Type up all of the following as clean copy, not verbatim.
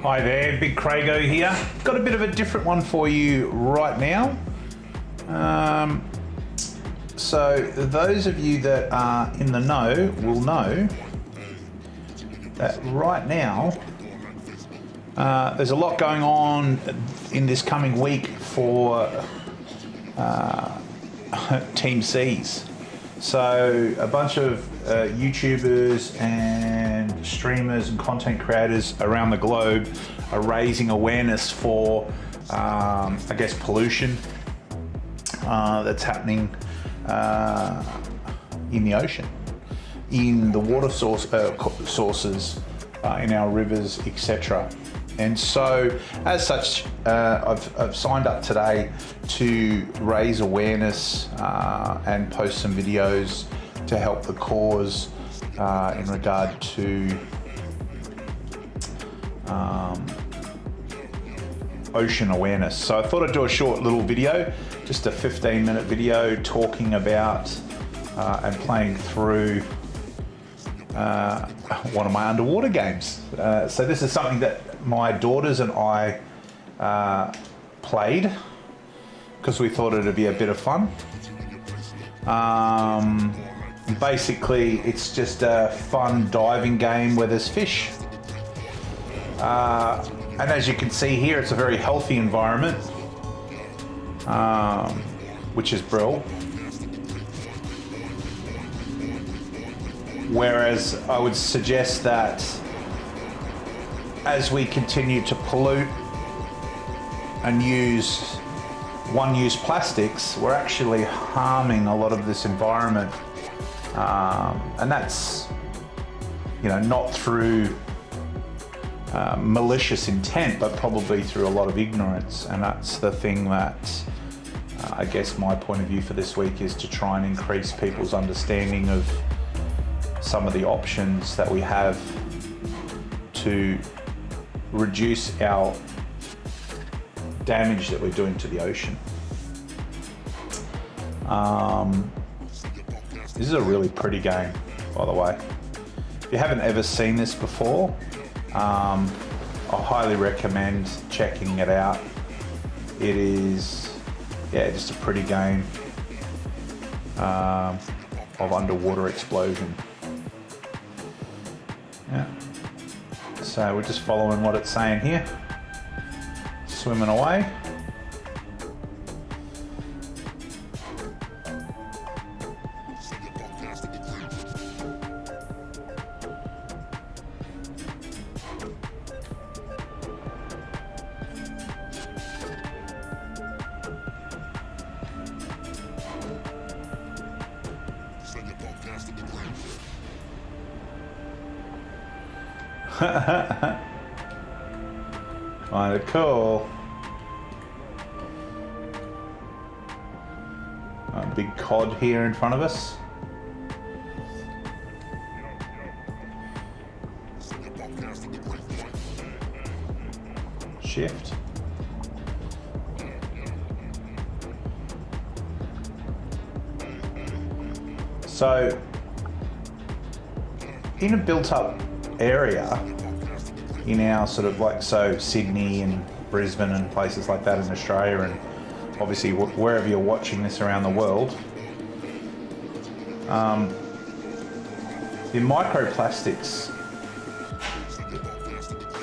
Hi there, BigCraigO here. Got a bit of a different one for you right now. So those of you that are in the know will know that right now there's a lot going on in this coming week for Team C's. So a bunch of YouTubers and streamers and content creators around the globe are raising awareness for, I guess, pollution that's happening in the ocean, in the water sources, in our rivers, etc. And so, as such, I've signed up today to raise awareness and post some videos to help the cause in regard to ocean awareness. So I thought I'd do a short little video, just a 15-minute video talking about and playing through one of my underwater games. So this is something that my daughters and I played because we thought it'd be a bit of fun. Basically, it's just a fun diving game where there's fish. And as you can see here, it's a very healthy environment, which is brilliant. Whereas I would suggest that as we continue to pollute and use one-use plastics, we're actually harming a lot of this environment. And that's, not through malicious intent, but probably through a lot of ignorance. And that's the thing that I guess my point of view for this week is to try and increase people's understanding of some of the options that we have to reduce our damage that we're doing to the ocean. This is a really pretty game, by the way. If you haven't ever seen this before, I highly recommend checking it out. It is, just a pretty game of underwater explosion. Yeah. So we're just following what it's saying here. Swimming away. Kind of cool. A big cod here in front of us. Shift. So, in a built-up area, in our Sydney and Brisbane and places like that in Australia, and obviously wherever you're watching this around the world, the microplastics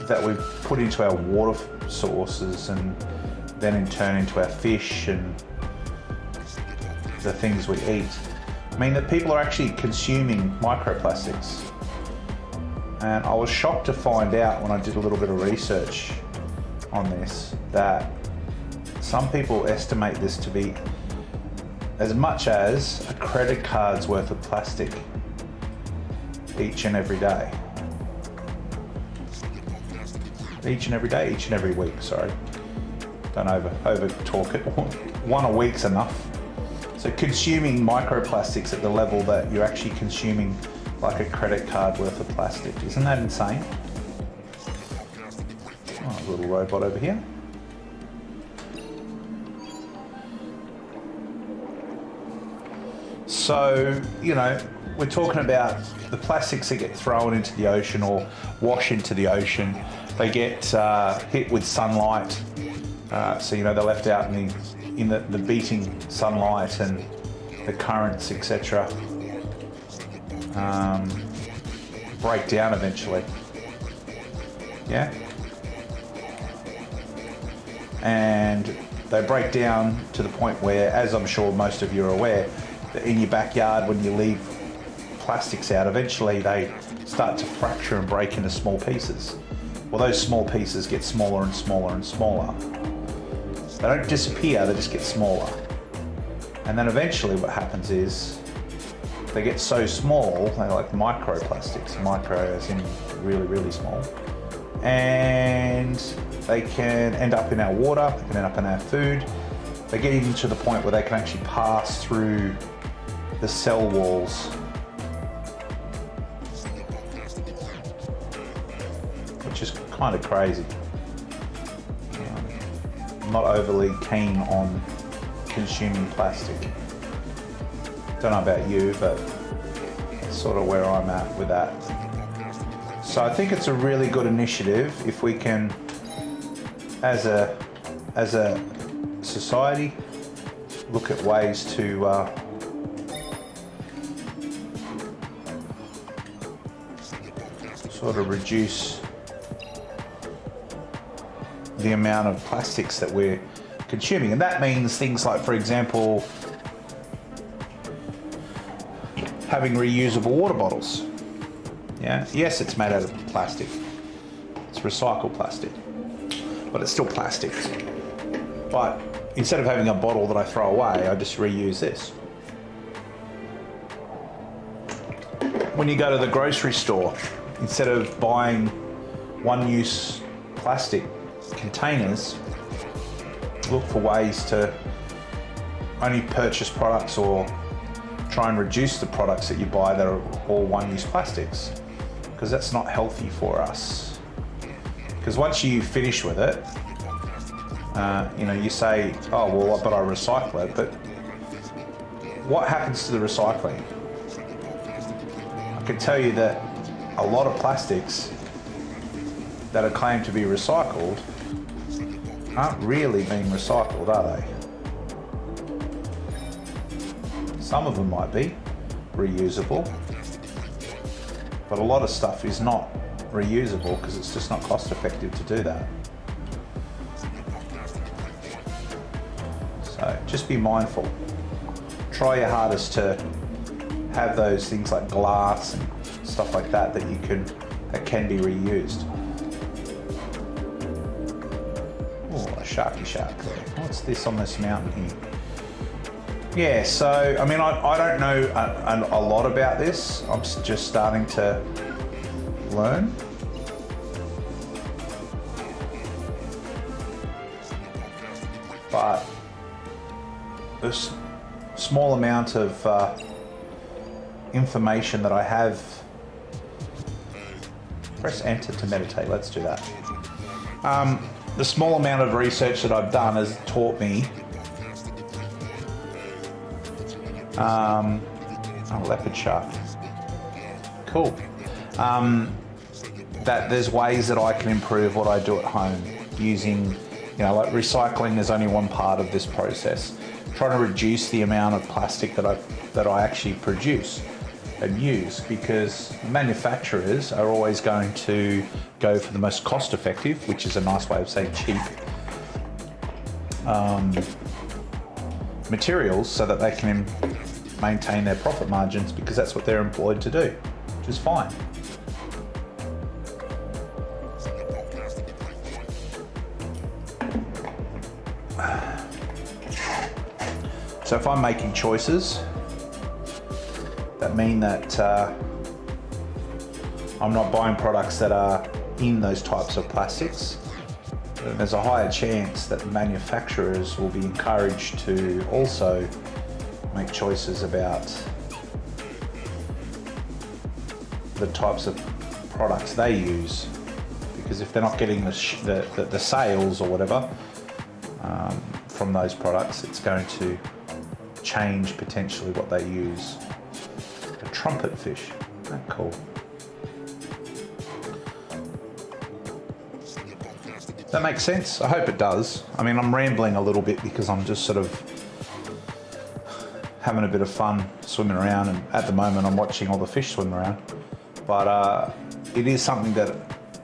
that we've put into our water sources and then in turn into our fish and the things we eat, mean that people are actually consuming microplastics. And I was shocked to find out when I did a little bit of research on this that some people estimate this to be as much as a credit card's worth of plastic each and every day. Each and every week, sorry. Don't over talk it. One a week's enough. So consuming microplastics at the level that you're actually consuming like a credit card worth of plastic. Isn't that insane? Oh, a little robot over here. So, you know, we're talking about the plastics that get thrown into the ocean or wash into the ocean. They get hit with sunlight. So, you know, they're left out in the beating sunlight and the currents, etc. Break down eventually. Yeah? And they break down to the point where, as I'm sure most of you are aware, that in your backyard when you leave plastics out, eventually they start to fracture and break into small pieces. Well, those small pieces get smaller and smaller and smaller. They don't disappear, they just get smaller. And then eventually what happens is they get so small, they're like microplastics, micro as in really, really small. And they can end up in our water, they can end up in our food. They get even to the point where they can actually pass through the cell walls. Which is kind of crazy. I'm not overly keen on consuming plastic. Don't know about you, but that's sort of where I'm at with that. So I think it's a really good initiative if we can, as a society, look at ways to sort of reduce the amount of plastics that we're consuming. And that means things like, for example, having reusable water bottles. Yeah, yes, it's made out of plastic. It's recycled plastic, but it's still plastic. But instead of having a bottle that I throw away, I just reuse this. When you go to the grocery store, instead of buying one-use plastic containers, look for ways to only purchase products or try and reduce the products that you buy that are all one-use plastics, because that's not healthy for us. Because once you finish with it, you know, you say, oh, well, but I recycle it, but what happens to the recycling? I can tell you that a lot of plastics that are claimed to be recycled aren't really being recycled, are they? Some of them might be reusable, but a lot of stuff is not reusable because it's just not cost effective to do that. So just be mindful. Try your hardest to have those things like glass and stuff like that that can be reused. Oh, a sharky shark there. What's this on this mountain here? Yeah, so I mean, I don't know a lot about this. I'm just starting to learn. But this small amount of information that I have. Press enter to meditate. Let's do that. The small amount of research that I've done has taught me. A leopard shark. Cool. That there's ways that I can improve what I do at home using, you know, like recycling is only one part of this process. Trying to reduce the amount of plastic that I actually produce and use, because manufacturers are always going to go for the most cost effective, which is a nice way of saying cheap, materials so that they can maintain their profit margins, because that's what they're employed to do, which is fine. So if I'm making choices that mean that I'm not buying products that are in those types of plastics, then there's a higher chance that manufacturers will be encouraged to also make choices about the types of products they use, because if they're not getting the sales or whatever from those products, it's going to change potentially what they use. A trumpet fish, that cool. Does that make sense? I hope it does. I mean, I'm rambling a little bit because I'm just sort of having a bit of fun swimming around, and at the moment I'm watching all the fish swim around. But it is something that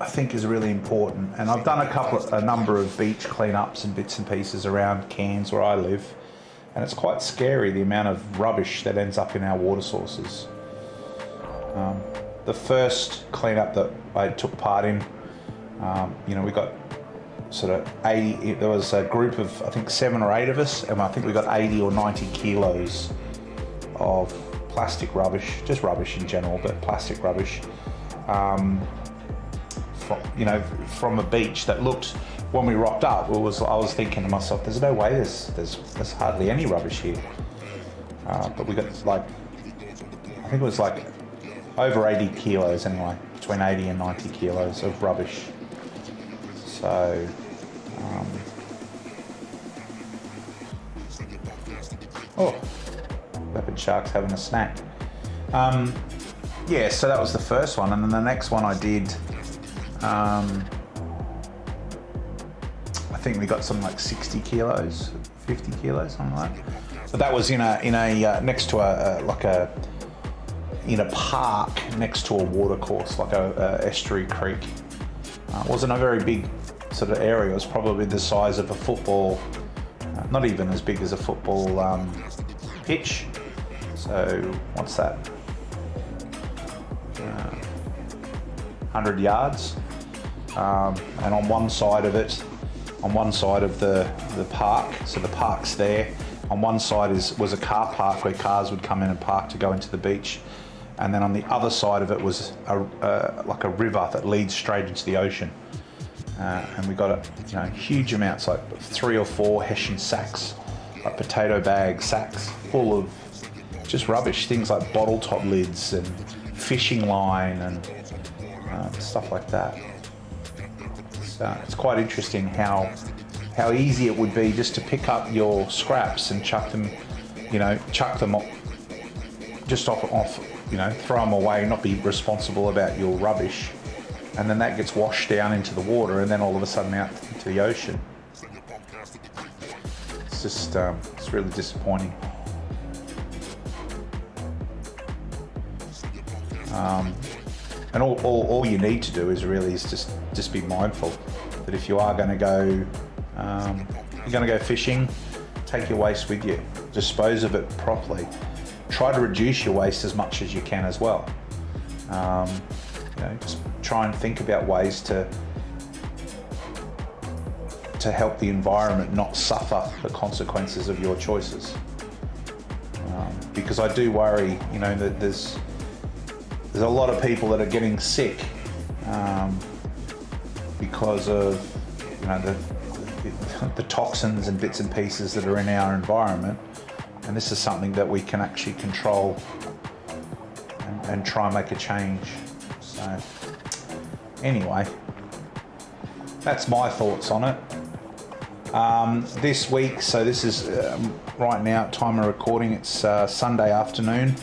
I think is really important, and I've done a number of beach cleanups and bits and pieces around Cairns where I live, and it's quite scary the amount of rubbish that ends up in our water sources. The first cleanup that I took part in, we got sort of 80, there was a group of I think 7 or 8 of us, and I think we got 80 or 90 kilos of plastic rubbish, just rubbish in general, but plastic rubbish, from a beach that looked, when we rocked up, I was thinking to myself, there's no way there's hardly any rubbish here, but we got I think it was over 80 kilos anyway, between 80 and 90 kilos of rubbish. So, leopard shark's having a snack. Yeah, so that was the first one, and then the next one I did, I think we got something like 60 kilos, 50 kilos, something like that. But that was in a next to in a park next to a water course, like a estuary creek. It wasn't a very big sort of area. It was probably the size of a football, not even as big as a football pitch. So what's that? 100 yards. And on one side of it, on one side of the park, so the park's there. On one side was a car park where cars would come in and park to go into the beach. And then on the other side of it was like a river that leads straight into the ocean. And we got huge amounts, like 3 or 4 Hessian sacks, like potato bag sacks full of just rubbish, things like bottle top lids and fishing line and stuff like that. So it's quite interesting how easy it would be just to pick up your scraps and chuck them off, just off, throw them away, not be responsible about your rubbish, and then that gets washed down into the water and then all of a sudden out into the ocean. It's just, it's really disappointing. And all you need to do is just be mindful that if you are going to go, fishing, take your waste with you, dispose of it properly. Try to reduce your waste as much as you can as well. Just try and think about ways to help the environment not suffer the consequences of your choices. Because I do worry, that there's a lot of people that are getting sick because of the toxins and bits and pieces that are in our environment. And this is something that we can actually control and try and make a change. So anyway, that's my thoughts on it. This week, so this is right now, time of recording, it's Sunday afternoon,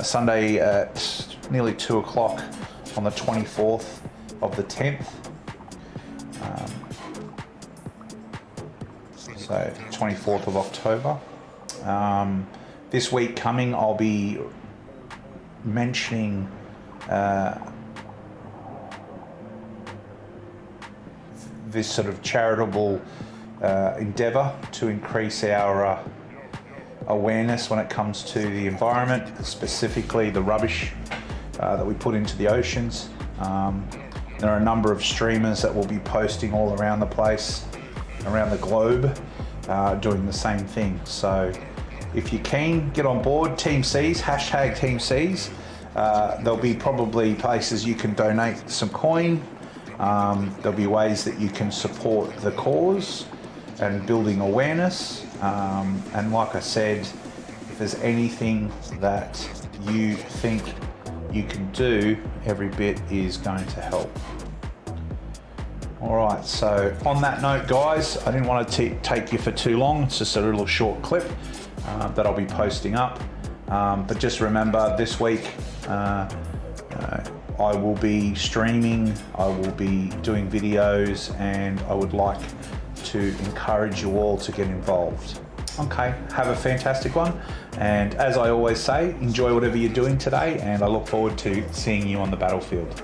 Sunday at nearly 2 o'clock on the 24th of the 10th. So 24th of October. This week coming, I'll be mentioning this sort of charitable endeavour to increase our awareness when it comes to the environment, specifically the rubbish that we put into the oceans. There are a number of streamers that will be posting all around the place, around the globe, doing the same thing. So if you're keen, get on board. Team C's, hashtag Team C's. There'll be probably places you can donate some coin. There'll be ways that you can support the cause and building awareness. And like I said, if there's anything that you think you can do, every bit is going to help. All right, so on that note, guys, I didn't want to take you for too long. It's just a little short clip. that I'll be posting up. But just remember, this week I will be streaming, I will be doing videos, and I would like to encourage you all to get involved. Okay, have a fantastic one, and as I always say, enjoy whatever you're doing today, and I look forward to seeing you on the battlefield.